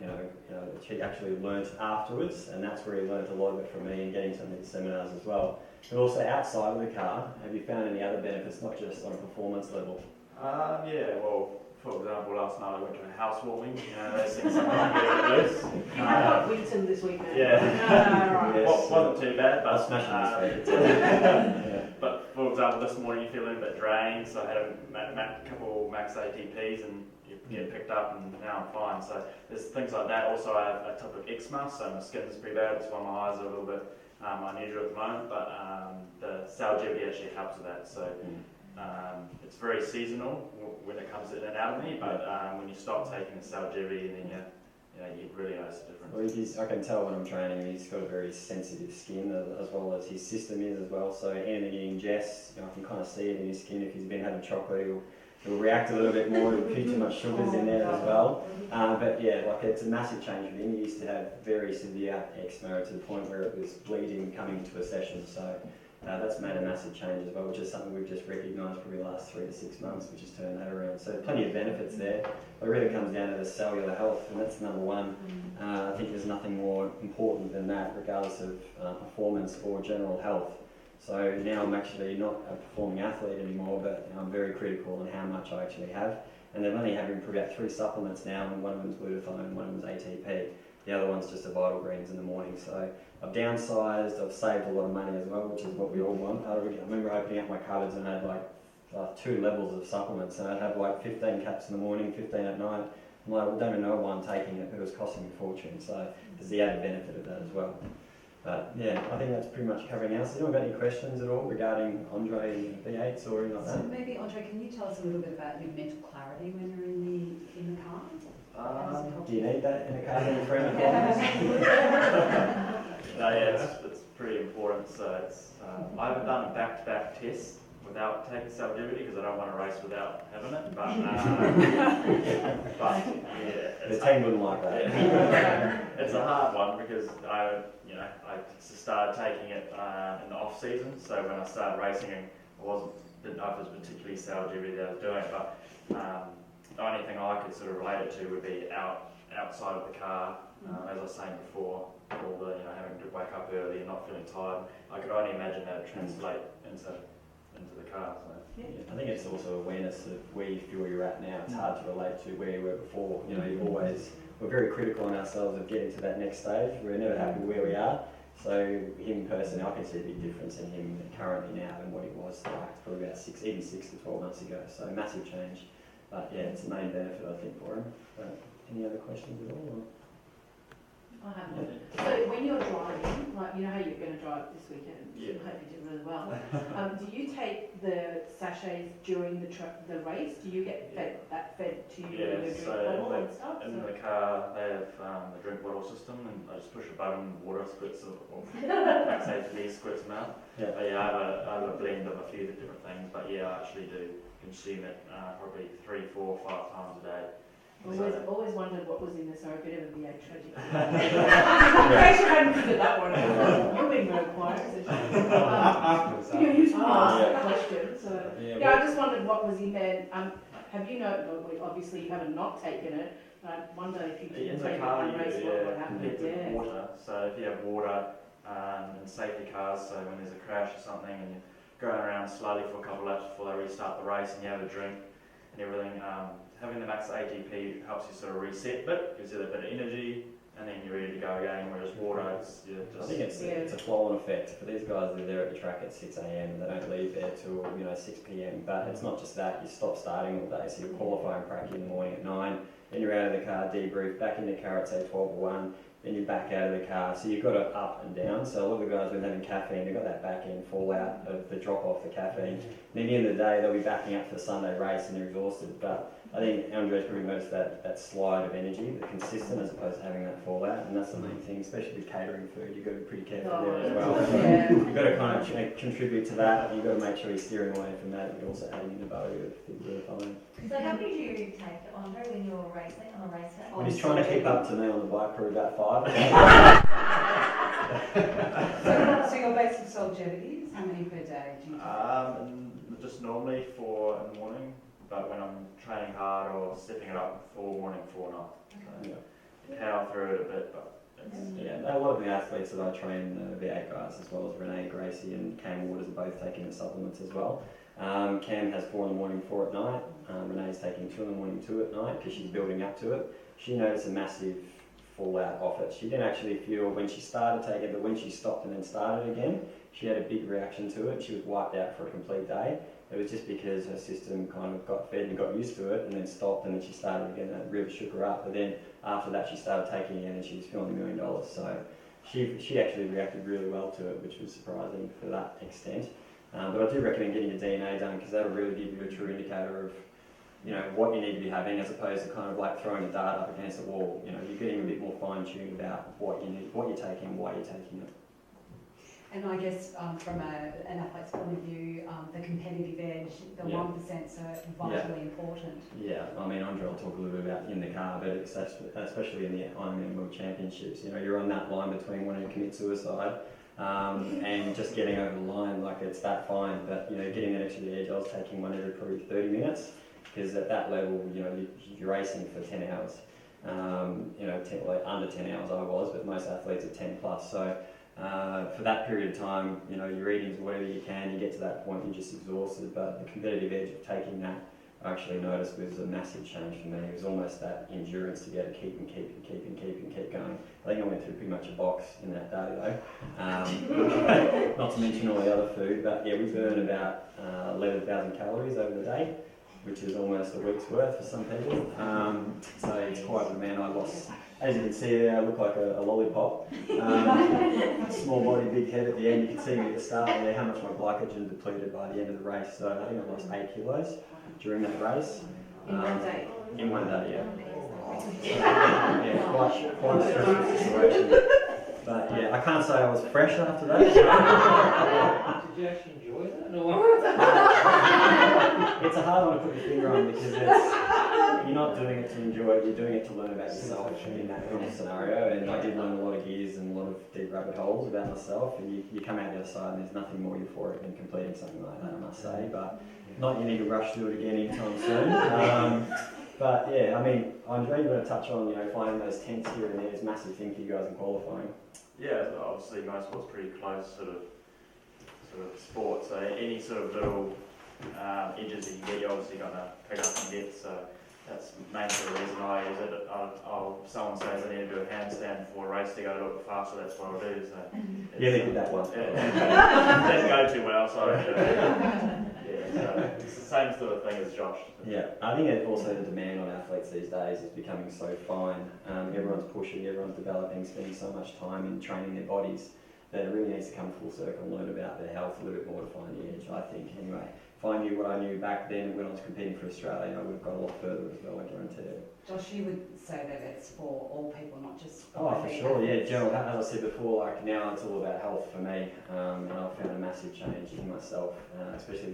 she actually learnt afterwards, and that's where he learnt a lot of it from me and getting some of these seminars as well. But also outside of the car, have you found any other benefits, not just on a performance level? Well, for example, last night I went to a housewarming. Those things sometimes get a bit loose. You have got Winton this weekend. Yeah. Right. Yes. Wasn't too bad, but I was smashing this week. But for example, this morning you're feeling a bit drained, so I had a couple max ATPs and you get picked up, and now I'm fine. So there's things like that. Also, I have a type of eczema, so my skin's pretty bad. That's why my eyes are a little bit unusual at the moment. But the Salgevity actually helps with that. So it's very seasonal when it comes in and out of me. But when you stop taking the Salgevity, then you really notice the difference. Well, I can tell when I'm training, he's got a very sensitive skin, as well as his system is as well. So anything he ingests, I can kind of see it in his skin. If he's been having chocolate, he'll react a little bit more. He'll put too much sugars in there as well. But yeah, it's a massive change for him. He used to have very severe eczema to the point where it was bleeding coming into a session. So that's made a massive change as well, which is something we've just recognised probably the last 3 to 6 months, which has turned that around. So plenty of benefits there. But it really comes down to the cellular health, and that's number one. I think there's nothing more important than that, regardless of performance or general health. So now I'm actually not a performing athlete anymore, but I'm very critical on how much I actually have. And I'm only having probably about 3 supplements now, and one of them's glutathione and one of them's ATP. The other one's just a Vital Greens in the morning. So I've downsized, I've saved a lot of money as well, which is what we all want. I remember opening up my cupboards and I had like 2 levels of supplements, and I'd have like 15 caps in the morning, 15 at night. I'm like, I don't even know why I'm taking it, but it was costing me a fortune. So there's the added benefit of that as well. But yeah, I think that's pretty much covering us. Has anyone got any questions at all regarding Andre and V8s or anything like that? So maybe Andre, can you tell us a little bit about your mental clarity when you're in the car? Do you need that in a car in front of It's pretty important. So I haven't done a back-to-back test without taking Salgevity because I don't want to race without having it. But The team wouldn't like that. It's a hard one because I started taking it in the off season. So when I started racing, didn't know if it was particularly Salgevity that I was doing, but the only thing I could sort of relate it to would be outside of the car. As I was saying before, all the having to wake up early and not feeling tired. I could only imagine that would translate into the car. So. Yeah, I think it's also awareness of where you feel you're at now. It's hard to relate to where you were before. We're very critical on ourselves of getting to that next stage. We're never happy where we are. So him personally, I can see a big difference in him currently now than what he was like probably about 6 to 12 months ago. So massive change. But yeah, it's the main benefit I think for him. But any other questions at all? Or? I have one. So when you're driving, like you know how you're going to drive this weekend, Yeah. I hope you do really well. Do you take the sachets during the race? Do you get fed to you in your drink bottle and stuff? In the car they have the drink bottle system, and I just push a button, water squirts max ATP squirts them out. Yeah. But yeah, I have a blend of a few different things, but yeah, I actually do consume it probably 3, 4, 5 times a day. Always wondered what was in this, or a bit of a VH strategy. I hadn't figured that one out. You're being very quiet, isn't you? You used to ask that question. So yeah, I just wondered what was in there. Have you obviously you haven't not taken it. I wonder if you did take it on race, what would happen? Yeah. Water. So if you have water in safety cars, so when there's a crash or something and you're going around slowly for a couple of laps before they restart the race and you have a drink and everything, having the max ATP helps you sort of reset a bit, gives you a bit of energy, and then you're ready to go again. Whereas water, I think it's a flow-on effect. For these guys, they're there at the track at 6 a.m. They don't leave there till 6 p.m. But it's not just that. You stop starting all day, so you're qualifying practice in the morning at 9. Then you're out of the car, debrief, back in the car at say 12 or 1. Then you're back out of the car. So you've got it up and down. So a lot of the guys, when having caffeine, they've got that back end fallout of the drop off the caffeine. And at the end of the day, they'll be backing up for the Sunday race and they're exhausted. But I think Andre's probably noticed that slide of energy, the consistent as opposed to having that fallout, and that's the main thing, especially with catering food. You've got to be pretty careful there as well. Yeah. You've got to kind of contribute to that, and you've got to make sure you're steering away from that, and you're also adding in the value of the glutathione. So how many do you take, Andre, when you're racing on a race day? When he's trying to keep up to me on the bike for about 5. So your basic longevity is how many per day do you take? And just normally 4 in the morning, but when I'm training hard or stepping it up, 4 morning, 4 night. So power through it a bit, but Yeah, a lot of the athletes that I train, the V8 guys, as well as Renee Gracie and Cam Waters, are both taking the supplements as well. Cam has 4 in the morning, 4 at night. Renee's taking 2 in the morning, 2 at night, because she's building up to it. She noticed a massive fallout off it. She didn't actually feel when she started taking it, but when she stopped and then started again, she had a big reaction to it. She was wiped out for a complete day. It was just because her system kind of got fed and got used to it, and then stopped, and then she started again. That really shook her up. But then after that, she started taking it, and she was feeling $1 million. So she actually reacted really well to it, which was surprising for that extent. But I do recommend getting your DNA done, because that'll really give you a true indicator of what you need to be having, as opposed to kind of like throwing a dart up against a wall. You're getting a bit more fine-tuned about what you need, what you're taking, why you're taking it. And I guess from an athlete's point of view, the competitive edge, the 1%, so vitally important. Yeah, I mean, Andre will talk a little bit about in the car, but especially in the Ironman World Championships, you're on that line between wanting to commit suicide and just getting over the line, like it's that fine. But getting that extra edge, I was taking one every probably 30 minutes, because at that level, you're racing for 10 hours. Under 10 hours I was, but most athletes are 10 plus. So for that period of time, you're eating whatever you can, you get to that point, you're just exhausted. But the competitive edge of taking that, I actually noticed, was a massive change for me. It was almost that endurance to be able to keep going. I think I went through pretty much a box in that day though. Not to mention all the other food, but yeah, we burn about 11,000 calories over the day, which is almost a week's worth for some people. So it's quite a man. I lost, as you can see there, I look like a lollipop. Small body, big head at the end. You can see me at the start there, how much my glycogen depleted by the end of the race. So I think I lost 8 kilos during that race. In one day? In one day, yeah. Yeah, quite a stressful situation. But yeah, I can't say I was fresh after that. Did you actually enjoy that? It's a hard one to put your finger on, because you're not doing it to enjoy it, you're doing it to learn about yourself in that kind of scenario. And I did learn a lot of gears and a lot of deep rabbit holes about myself, and you come out the other side and there's nothing more euphoric than completing something like that, I must say. But not you need to rush to it again anytime soon. But yeah, I mean, Andre, you're going to touch on finding those tents here and there is a massive thing for you guys in qualifying. yeah, obviously motorsport's pretty close sort of sport. So any sort of little edges that you get, you're obviously going to pick up and get. So that's mainly the reason I use it. Someone says I need to do a handstand before a race to go a little bit faster, that's what I'll do. So Yeah, they did that once. Didn't go too well, so so it's the same sort of thing as Josh. Yeah, I think it also the demand on athletes these days is becoming so fine. Everyone's pushing, everyone's developing, spending so much time in training their bodies that it really needs to come full circle and learn about their health a little bit more to find the edge, I think, anyway. If I knew what I knew back then when I was competing for Australia, I would have got a lot further as well, I guarantee it. Josh, you would say that it's for all people, not just Oh, for sure, yeah. General, as I said before, like now it's all about health for me, and I've found a massive change in myself, especially,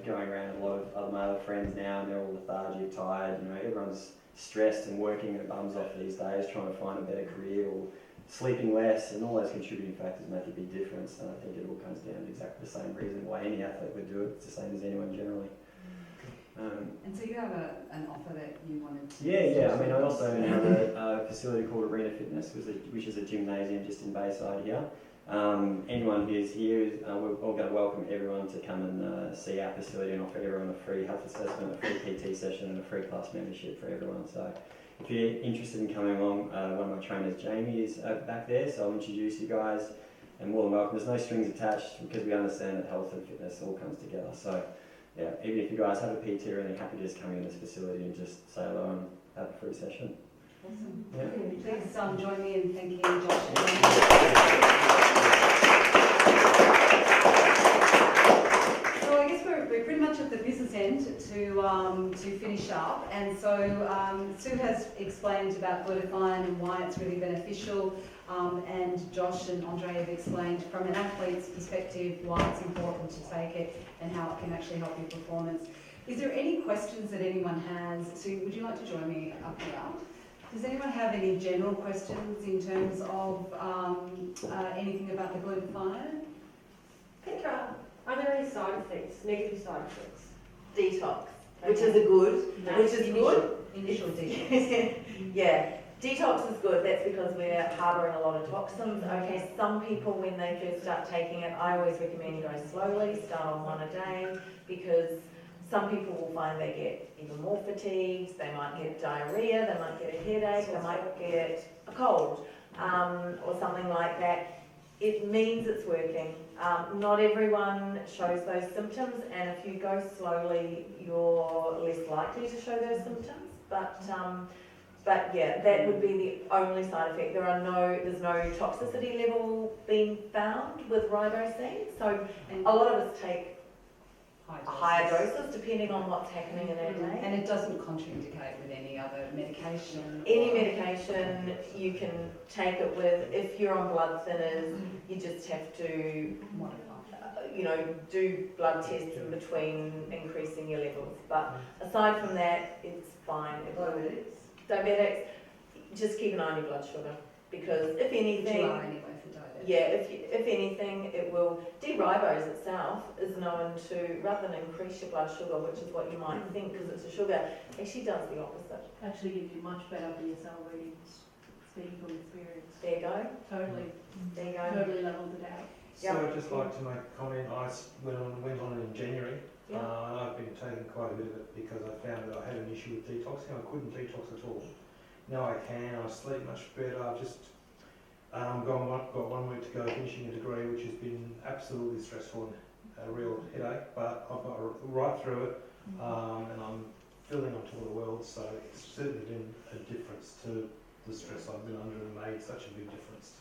going around a lot of my other friends now, and they're all lethargic, tired, everyone's stressed and working their bums off these days, trying to find a better career or sleeping less, and all those contributing factors make a big difference. And I think it all comes down to exactly the same reason why any athlete would do it. It's the same as anyone generally. And so you have an offer that you wanted to... Yeah. I mean, I also have a facility called Arena Fitness, which is a gymnasium just in Bayside here. Anyone who's here, we're all going to welcome everyone to come and see our facility and offer everyone a free health assessment, a free PT session, and a free class membership for everyone. So if you're interested in coming along, one of my trainers, Jamie, is back there, so I'll introduce you guys. and more than welcome. There's no strings attached because we understand that health and fitness all comes together. So yeah, even if you guys have a PT or anything, happy to just come in this facility and just say hello and have a free session. Awesome. Yeah. Please join me in thanking Josh. So I guess we're pretty much at the business end to finish up, and so Sue has explained about glutathione and why it's really beneficial, and Josh and Andre have explained from an athlete's perspective why it's important to take it and how it can actually help your performance. Is there any questions that anyone has? Sue, would you like to join me up here? Does anyone have any general questions in terms of anything about the glutathione? Petra, are there any side effects, negative side effects? Detox, which is a good, which is good. Initial detox. Yeah, detox is good. That's because we're harbouring a lot of toxins. Okay, some people when they first start taking it, I always recommend go slowly, start on one a day, because some people will find they get even more fatigued, they might get diarrhea, they might get a headache, they might get a cold, or something like that. It means it's working. Not everyone shows those symptoms, and if you go slowly, you're less likely to show those symptoms. But yeah, that would be the only side effect. There's no toxicity level being found with ribosine. So And a lot of us take higher doses. doses depending on what's happening in our day. And it doesn't contraindicate with any other medication. Any medication you can take it with. If you're on blood thinners, you just have to, do blood tests in between increasing your levels. But aside from that, it's fine. Diabetics, just keep an eye on your blood sugar, because if Which you anything, are anyway for diabetes. yeah, if anything, it will. D-ribose itself is known to, rather than increase your blood sugar, which is what you might think because it's a sugar, actually does the opposite. Actually gives you much better BSL readings, speaking from experience. There you go. Totally, There you go. totally leveled it out. So I'd just like to make a comment. I went on in January, Yeah. and I've been taking quite a bit of it because I found that I had an issue with detoxing. I couldn't detox at all. Now I can. I sleep much better. I've just got 1 week to go finishing a degree, which has been absolutely stressful and a real headache. But I've got right through it, and I'm feeling on top of the world. So it's certainly been a difference to the stress I've been under, and made such a big difference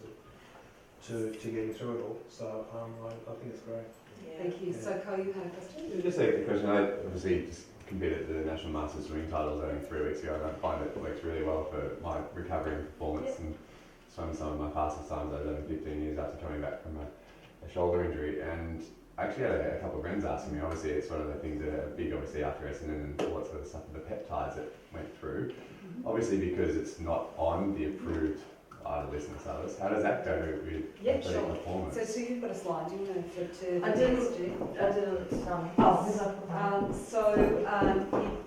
to getting through it all. So I think it's great. Yeah. Thank you. Yeah. So, Ko, you had a question? Just a question. I obviously just competed at the National Masters Swimming titles only 3 weeks ago, and I find it works really well for my recovery and performance, and swam some of my fastest times over 15 years after coming back from a shoulder injury. And I actually had a couple of friends asking me, obviously it's one of the things that are big obviously after Essendon and all that sort of stuff, the peptides that went through. Obviously because it's not on the approved list and others, how does that go with Yeah, athletic sure. performance? So you've got a slide. Do you want to flip to the I didn't- next, Jen?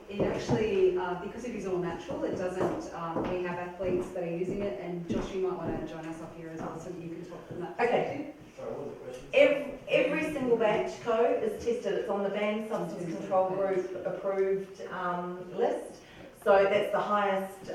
It actually, because it is all natural, it doesn't, we have athletes that are using it, and Josh, you might want to join us up here as well so that you can talk from that Okay. perspective. Sorry, what was the question? Every single batch code is tested. It's on the Banned Substance Control Group approved list. So that's the highest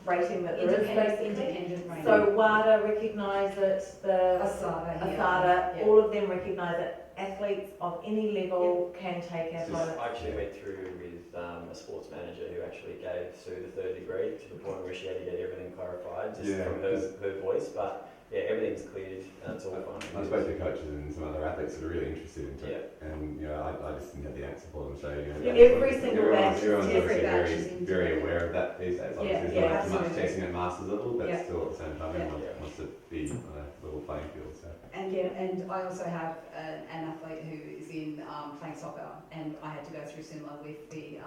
rating that there is basically. Independent rating. So WADA recognise it, the ASADA here. ASADA, Yeah. all of them recognise it. Athletes of any level can take our product. I actually went through with a sports manager who actually gave Sue the 3rd degree to the point where she had to get everything clarified just Yeah. from her voice. But yeah, everything's cleared and it's all fine. I spoke to coaches and some other athletes that are really interested into Yeah. it, and I just didn't have the answer for them. So Every single batch, everyone's every obviously batch is very aware of that these days. Obviously, there's not too much absolutely. testing at masters level, but Yeah. still at the same time, Yeah. everyone wants to be on a level playing field. So And I also have an athlete who is in playing soccer, and I had to go through similar with the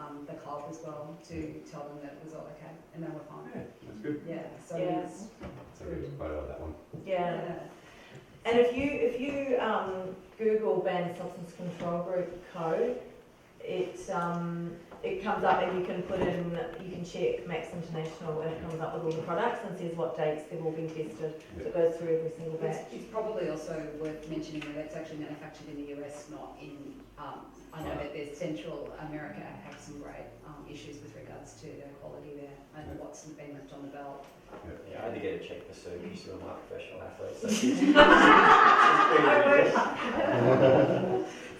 club as well to tell them that it was all okay, and they were fine. that's good. Yeah, so Yeah. it's So we quite well that one. Yeah. And if you Google Banned Substance Control Group code, it comes up and you can put in, you can check Max International and it comes up with all the products and says what dates they've all been tested. So it goes through every single batch. It's probably also worth mentioning that it's actually manufactured in the US, not in, I know that there's Central America have some great issues with regards to the quality there and what's been left on the belt. Yeah, I had to get it checked for Sue, because she's one of my professional athletes.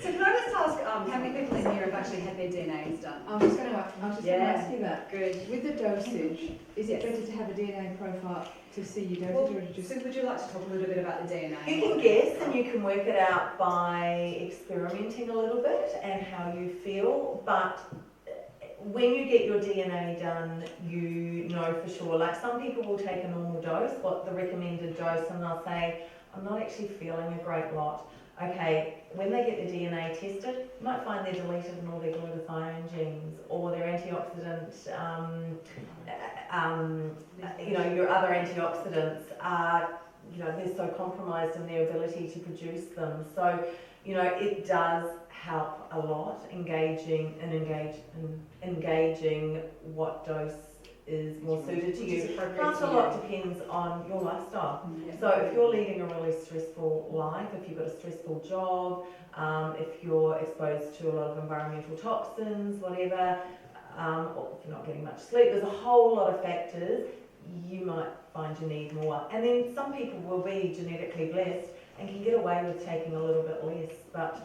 So So can I just ask, how many people in here have actually had their DNAs done? I was just going to ask you that. Good. With the dosage, is it Yes. better to have a DNA profile to see your dosage, or to just... So would you like to talk a little bit about the DNA? You can guess and you can work it out by experimenting a little bit and how you feel, but when you get your DNA done, you know for sure. Like some people will take a normal dose, what the recommended dose, and they'll say, I'm not actually feeling a great lot. Okay, when they get the DNA tested, you might find they're deleted in all their glutathione genes or their antioxidant, your other antioxidants are, they're so compromised in their ability to produce them. So, it does help a lot engaging what dose is more suited to you. Plus a lot depends on your lifestyle. So if you're leading a really stressful life, if you've got a stressful job, if you're exposed to a lot of environmental toxins, whatever, or if you're not getting much sleep, there's a whole lot of factors, you might find you need more. And then some people will be genetically blessed and can get away with taking a little bit less, but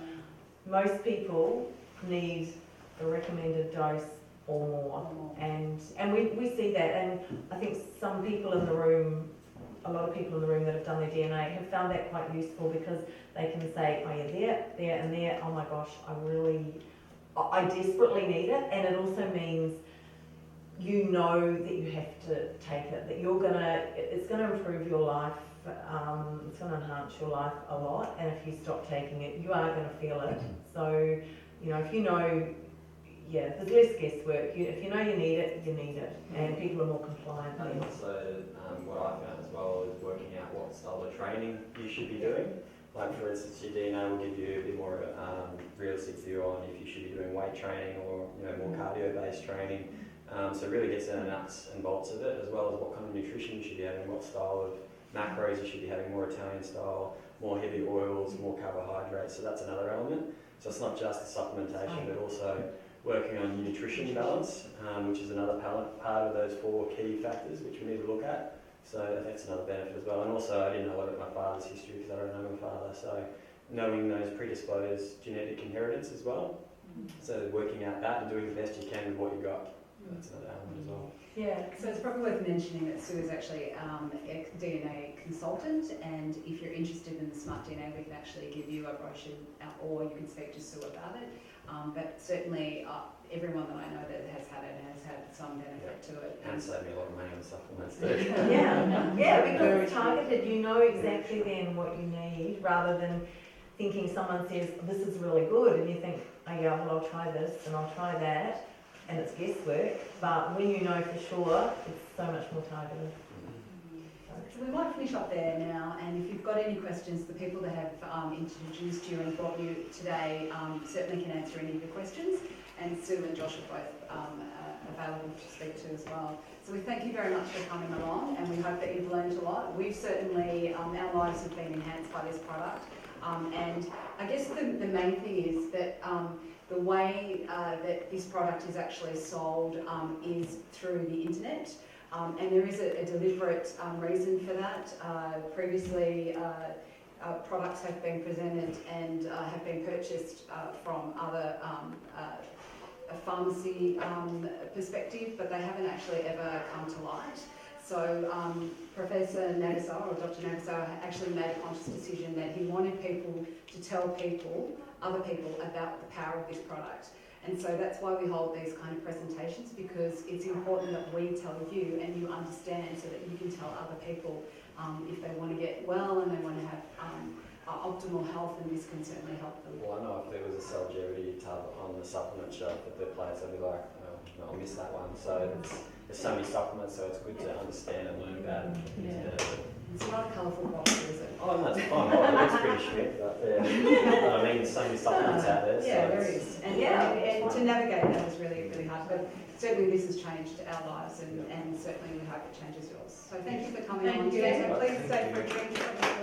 most people need the recommended dose or more. And we see that, and I think some people in the room, a lot of people in the room that have done their DNA have found that quite useful, because they can say, oh yeah, there and there, oh my gosh, I desperately need it. And it also means you know that you have to take it, that it's gonna improve your life, it's gonna enhance your life a lot, and if you stop taking it, you are gonna feel it. So, if you know, there's less guesswork. If you know you need it, and people are more compliant. And also, what I found as well is working out what style of training you should be doing. Like for instance, your DNA will give you a bit more realistic view on if you should be doing weight training or more cardio-based training. So it really gets into the nuts and bolts of it, as well as what kind of nutrition you should be having, what style of macros you should be having, more Italian style, more heavy oils, more carbohydrates. So that's another element. So it's not just the supplementation, but also working on nutrition balance, which is another part of those 4 key factors which we need to look at. So that's another benefit as well. And also, I didn't know a lot about my father's history because I don't know my father. So knowing those predisposed genetic inheritance as well. So working out that and doing the best you can with what you've got. That's another element as well. Yeah, so it's probably worth mentioning that Sue is actually a DNA consultant, and if you're interested in the Smart DNA, we can actually give you a brochure, or you can speak to Sue about it. But certainly everyone that I know that has had it has had some benefit to it. And saved me a lot of money on supplements too. Because it's targeted, you know exactly then what you need, rather than thinking someone says, this is really good, and you think, oh yeah, well I'll try this and I'll try that, and it's guesswork. But when you know for sure, it's so much more targeted. So we might finish up there now, and if you've got any questions, the people that have introduced you and brought you today certainly can answer any of your questions, and Sue and Josh are both available to speak to as well. So we thank you very much for coming along, and we hope that you've learned a lot. We've certainly, our lives have been enhanced by this product, and I guess the main thing is that the way that this product is actually sold is through the internet. And there is a deliberate reason for that. Previously, products have been presented and have been purchased from other pharmacy perspective, but they haven't actually ever come to light. So Professor Nagasawa, or Dr. Nagasawa, actually made a conscious decision that he wanted people to tell other people about the power of this product. And so that's why we hold these kind of presentations, because it's important that we tell you and you understand, so that you can tell other people if they want to get well and they want to have optimal health, and this can certainly help them. Well, I know if there was a Celgevity tub on the supplement shelf at the place, I'd be like, oh, no, I'll miss that one. So there's so many supplements, so it's good to understand and learn about it. It's not a colourful box, is it? Oh, no, it's fine. Oh, it looks pretty shit, but yeah. I mean, there's so many supplements out there. Yeah, so there it's- is. And to navigate that is really, really hard. But certainly this has changed our lives and certainly we hope it changes yours. So thank you for coming Thank on you. today. So please stay for a drink.